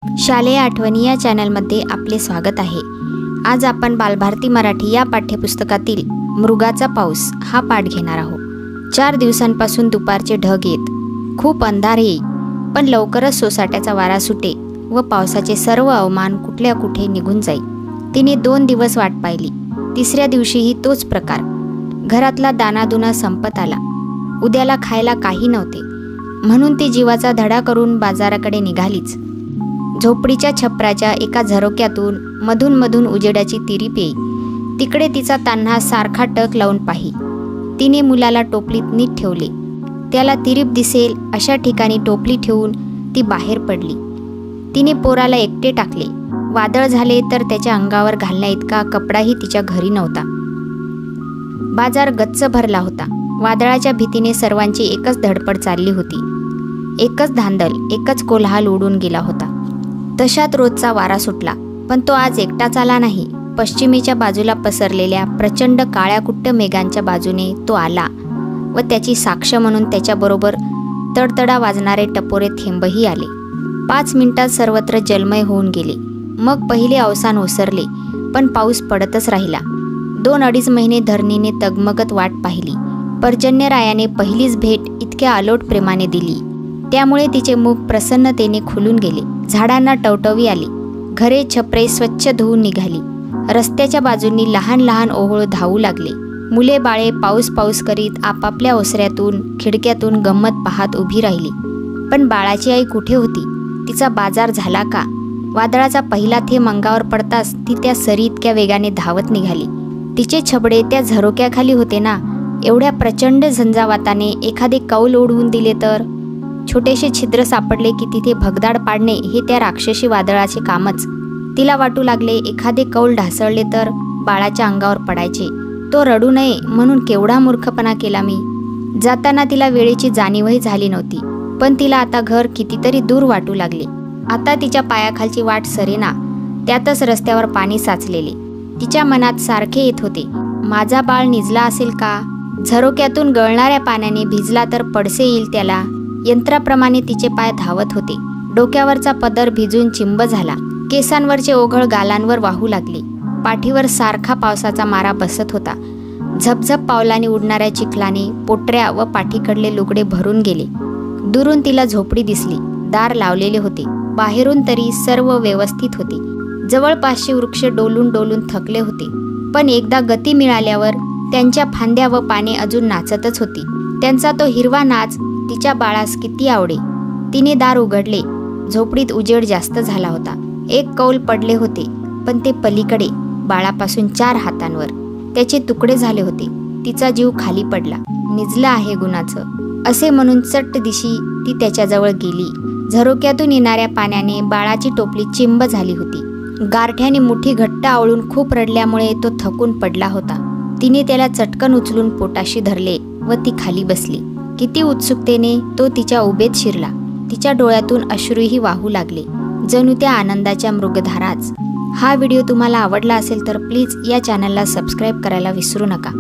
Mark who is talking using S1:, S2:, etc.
S1: शालेय आठवणी या चॅनलमध्ये आपले स्वागत आहे। आज आपण बालभारती मराठी या पाठ्यपुस्तकातील मृगाचा पाऊस हा पाठ घेणार आहोत। 4 दिवसांपासून दुपारचे ढग येत, खूप अंधार येई, पण लवकरच सोसाट्याचा वारा सुटे व पावसाचे सर्व अवमान कुठल्या कुठे निघून जाई। तिने 2 दिवस वाट पाहिली। तिसऱ्या दिवशीही तोच प्रकार। घरातला दानादुना संपत आला। उद्याला खायला काही नव्हते, म्हणून ती जीवाचा धडा करून बाजाराकडे निघालीच। झोपडीच्या छपराच्या एका झरोक्यातून मधून मधून उजेडाची तिरीप येई। तिकडे तिचा तान्हा सारखा टक लावून पाही। तिने मुलाला टोपलीत नीट ठेवले। त्याला तिरीप दिसेल अशा ठिकाणी टोपली ठेवून ती बाहेर पडली। तिने पोराला एकटे टाकले। वादळ झाले तर त्याच्या अंगावर घालण्या इतका कपडाही तिच्या घरी नव्हता। बाजार गच्च भरला होता। वादळाच्या भीतीने सर्वांची एकच धडपड चालली होती। एकच धांदल, एकच कोल्हाल उडून गेला होता। तशात रोजचा वारा सुटला, पण तो आज एकटाच आला नाही। पश्चिमेच्या बाजूला पसरलेल्या प्रचंड काळ्याकुट्ट मेघांच्या बाजूने तो आला व त्याची साक्ष म्हणून त्याच्याबरोबर तडतडा वाजणारे टपोरे थेंबही आले। 5 मिनिटात सर्वत्र जलमय होऊन गेले। मग पहिले अवसान ओसरले, पण पाऊस पडतच राहिला। 2-2.5 महिने धरणीने तगमगत वाट पाहिली। पर्जन्यरायाने पहिलीच भेट इतक्या अलोट प्रेमाने दिली, त्यामुळे तिचे मुख प्रसन्नतेने खुलून गेले। झाडांना टवटवी आली। घरे छपरे स्वच्छ धुवून निघाली। रस्त्याच्या बाजूंनी लहान लहान ओहोळ धावू लागले। मुले बाळे पाऊस पाऊस करीत आपापल्या ओसऱ्यातून खिडक्यातून गंमत पाहत उभी राहिली। पण बाळाची आई कुठे होती? तिचा बाजार झाला का? वादळाचा पहिला थेंब अंगावर पडताच ती त्या सरी इतक्या वेगाने धावत निघाली। तिचे छबडे त्या झरोक्याखाली होते ना। एवढ्या प्रचंड झंझावाताने एखादे कौल ओढवून दिले तर? छोटेसे छिद्र सापडले की तिथे भगदाड पाडणे हे त्या राक्षसी वादळाचे कामच। तिला वाटू लागले एखादे कौल ढासळले तर बाळाच्या अंगावर पडायचे। तो रडू नये म्हणून केवढा मूर्खपणा केला मी। जाताना तिला वेळेची जाणीवही झाली नव्हती, पण तिला आता घर कितीतरी दूर वाटू लागले। आता तिच्या पायाखालची वाट सरेना, त्यातच रस्त्यावर पाणी साचलेले। तिच्या मनात सारखे येत होते, माझा बाळ निजला असेल का? झरोक्यातून गळणाऱ्या पाण्याने भिजला तर पडसे येईल त्याला। यंत्राप्रमाणे तिचे पाय धावत होते। डोक्यावरचा पदर भिजून चिंब झाला। केसांवरचे ओघळ गालांवर वाहू लागले। पाठीवर सारखा पावसाचा मारा बसत होता। झपझप पावलाने उडणाऱ्या चिखलाने पोटऱ्या व पाठीकडले लुगडे भरून गेले। दुरून तिला झोपडी दिसली। दार लावलेले होते। बाहेरून तरी सर्व व्यवस्थित होते। जवळपासचे वृक्ष डोलून डोलून थकले होते, पण एकदा गती मिळाल्यावर त्यांच्या फांद्या व पाने अजून नाचतच होती। त्यांचा तो हिरवा नाच तिच्या बाळास किती आवडे। तिने दार उघडले। झोपडीत उजेड जास्त झाला होता। एक कौल पडले होते, पण ते पलीकडे बाळापासून 4 हातांवर। त्याचे तुकडे झाले होते। तिचा जीव खाली पडला। निजलं आहे गुणाचं असे म्हणून चट्ट दिशी ती त्याच्याजवळ गेली। झरोक्यातून येणाऱ्या पाण्याने बाळाची टोपली चिंब झाली होती। गारठ्याने मुठी घट्ट आवळून खूप रडल्यामुळे तो थकून पडला होता। तिने त्याला चटकन उचलून पोटाशी धरले व ती खाली बसली। किती उत्सुकतेने तो तिच्या उभेत शिरला। तिच्या डोळ्यातून अश्रूही वाहू लागले, जणू त्या आनंदाच्या मृगधाराच। हा व्हिडिओ तुम्हाला आवडला असेल तर प्लीज या चॅनलला सबस्क्राईब करायला विसरू नका।